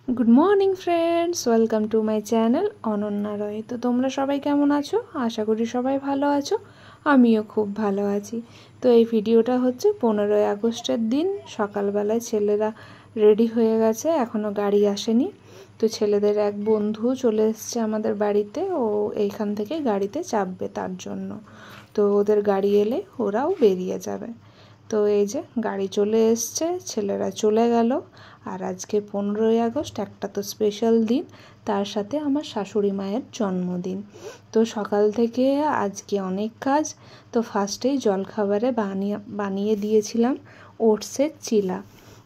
Good morning friends, welcome to my channel Ananya Roy. তো তোমরা সবাই কেমন আছো? আশা করি সবাই ভালো আছো, আমিও খুব ভালো আছি। তো এই ভিডিওটা হচ্ছে 15ই আগস্টের দিন সকালবেলায় ছেলেরা রেডি হয়ে গেছে, এখনও গাড়ি আসেনি। তো ছেলেদের এক বন্ধু চলে এসছে আমাদের বাড়িতে, ও এইখান থেকে গাড়িতে চাপবে তার জন্য। তো ওদের গাড়ি এলে ওরাও বেরিয়ে যাবে। তো এই যে গাড়ি চলে এসছে, ছেলেরা চলে গেল। আর আজকে 15ই আগস্ট, একটা তো স্পেশাল দিন, তার সাথে আমার শাশুড়ি মায়ের জন্মদিন। তো সকাল থেকে আজকে অনেক কাজ। তো ফার্স্টেই জলখাবারে বানিয়ে দিয়েছিলাম ওটসের চিলা।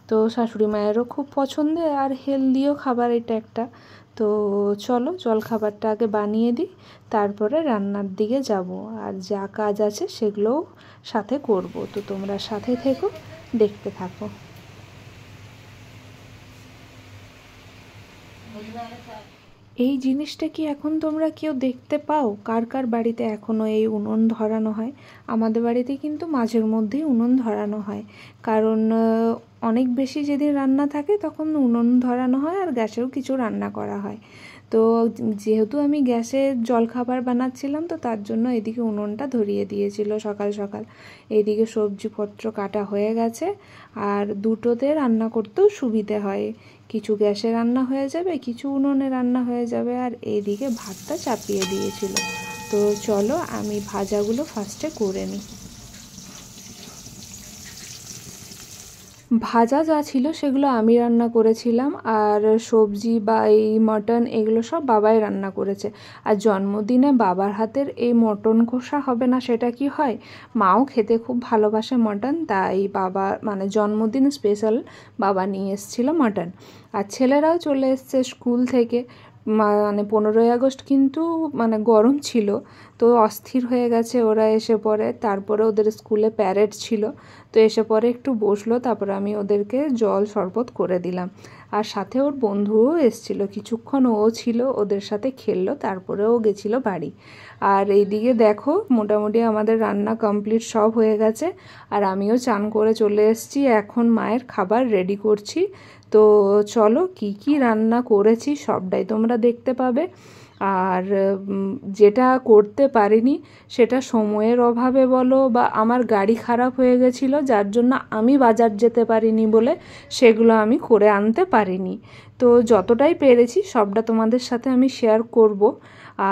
তো শাশুড়ি মায়েরও খুব পছন্দের আর হেলদিও খাবার এটা একটা। তো চলো জলখাবারটা আগে বানিয়ে দিই, তারপরে রান্নার দিকে যাব। আর যা কাজ আছে সেগুলোও সাথে করব। তো তোমরা সাথে থেকো, দেখতে থাকো। এই জিনিসটা কি এখন তোমরা কেউ দেখতে পাও? কার কার বাড়িতে এখনও এই উনুন ধরানো হয়? আমাদের বাড়িতে কিন্তু মাঝের মধ্যেই উনুন ধরানো হয়, কারণ অনেক বেশি যেদিন রান্না থাকে তখন উনুন ধরানো হয়, আর গ্যাসেও কিছু রান্না করা হয়। তো যেহেতু আমি গ্যাসে জলখাবার বানাচ্ছিলাম, তো তার জন্য এদিকে উনুনটা ধরিয়ে দিয়েছিল সকাল সকাল। এইদিকে সবজিপত্র কাটা হয়ে গেছে, আর দুটোতে রান্না করতেও সুবিধে হয়। কিছু গ্যাসে রান্না হয়ে যাবে, কিছু উনুনে রান্না হয়ে যাবে। আর এইদিকে ভাতটা চাপিয়ে দিয়েছিল। তো চলো আমি ভাজাগুলো ফার্স্টে করে নিই। ভাজা যা ছিল সেগুলো আমি রান্না করেছিলাম, আর সবজি বা এই মটন এগুলো সব বাবাই রান্না করেছে। আর জন্মদিনে বাবার হাতের এই মটন কষা হবে না সেটা কি হয়? মাও খেতে খুব ভালোবাসে মটন, তাই বাবা মানে জন্মদিন স্পেশাল বাবা নিয়ে এসেছিল মটন। আর ছেলেরাও চলে এসছে স্কুল থেকে। মানে 15ই আগস্ট কিন্তু মানে গরম ছিল, তো অস্থির হয়ে গেছে ওরা এসে পড়ে। তারপরে ওদের স্কুলে প্যারেড ছিল, তো এসে পরে একটু বসলো, তারপরে আমি ওদেরকে জল শরবত করে দিলাম। আর সাথে ওর বন্ধুও এসেছিলো, কিছুক্ষণ ও ছিল, ওদের সাথে খেললো, তারপরে ও গেছিলো বাড়ি। আর এইদিকে দেখো মোটামুটি আমাদের রান্না কমপ্লিট সব হয়ে গেছে। আর আমিও চান করে চলে এসেছি, এখন মায়ের খাবার রেডি করছি। তো চলো কি কি রান্না করেছি সবটাই তোমরা দেখতে পাবে। আর যেটা করতে পারিনি সেটা সময়ের অভাবে বলো, বা আমার গাড়ি খারাপ হয়ে গেছিলো যার জন্য আমি বাজার যেতে পারিনি বলে সেগুলো আমি করে আনতে পারিনি। তো যতটাই পেরেছি সবটা তোমাদের সাথে আমি শেয়ার করব।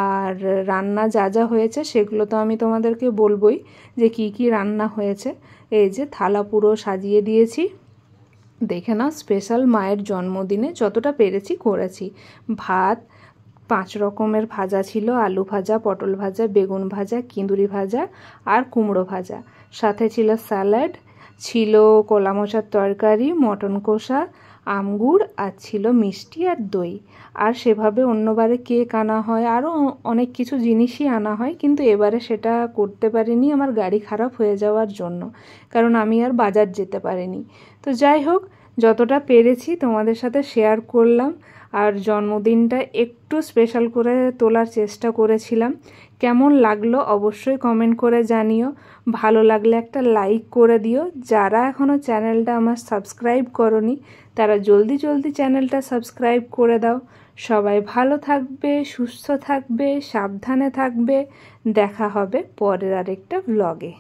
আর রান্না যা যা হয়েছে সেগুলো তো আমি তোমাদেরকে বলবোই যে কি কি রান্না হয়েছে। এই যে থালা পুরো সাজিয়ে দিয়েছি, দেখে নাও। স্পেশাল মায়ের জন্মদিনে যতটা পেরেছি করেছি। ভাত, 5 রকমের ভাজা ছিল, আলু ভাজা, পটল ভাজা, বেগুন ভাজা, কিঁদুরি ভাজা আর কুমড়ো ভাজা। সাথে ছিল স্যালাড, ছিল কলা মোচার তরকারি, মটন কষা, আমগুড়, আর ছিল মিষ্টি আর দই। আর সেভাবে অন্যবারে কেক আনা হয়, আরও অনেক কিছু জিনিসই আনা হয়, কিন্তু এবারে সেটা করতে পারিনি আমার গাড়ি খারাপ হয়ে যাওয়ার জন্য, কারণ আমি আর বাজার যেতে পারিনি। তো যাই হোক, যতটা পেরেছি তোমাদের সাথে শেয়ার করলাম। আর জন্মদিনটা একটু স্পেশাল করে তোলার চেষ্টা করেছিলাম। কেমন লাগলো অবশ্যই কমেন্ট করে জানিও। ভালো লাগলে একটা লাইক করে দিও। যারা এখনও চ্যানেলটা আমার সাবস্ক্রাইব করনি তারা জলদি জলদি চ্যানেলটা সাবস্ক্রাইব করে দাও। সবাই ভালো থাকবে, সুস্থ থাকবে, সাবধানে থাকবে। দেখা হবে পরের আরেকটা ব্লগে।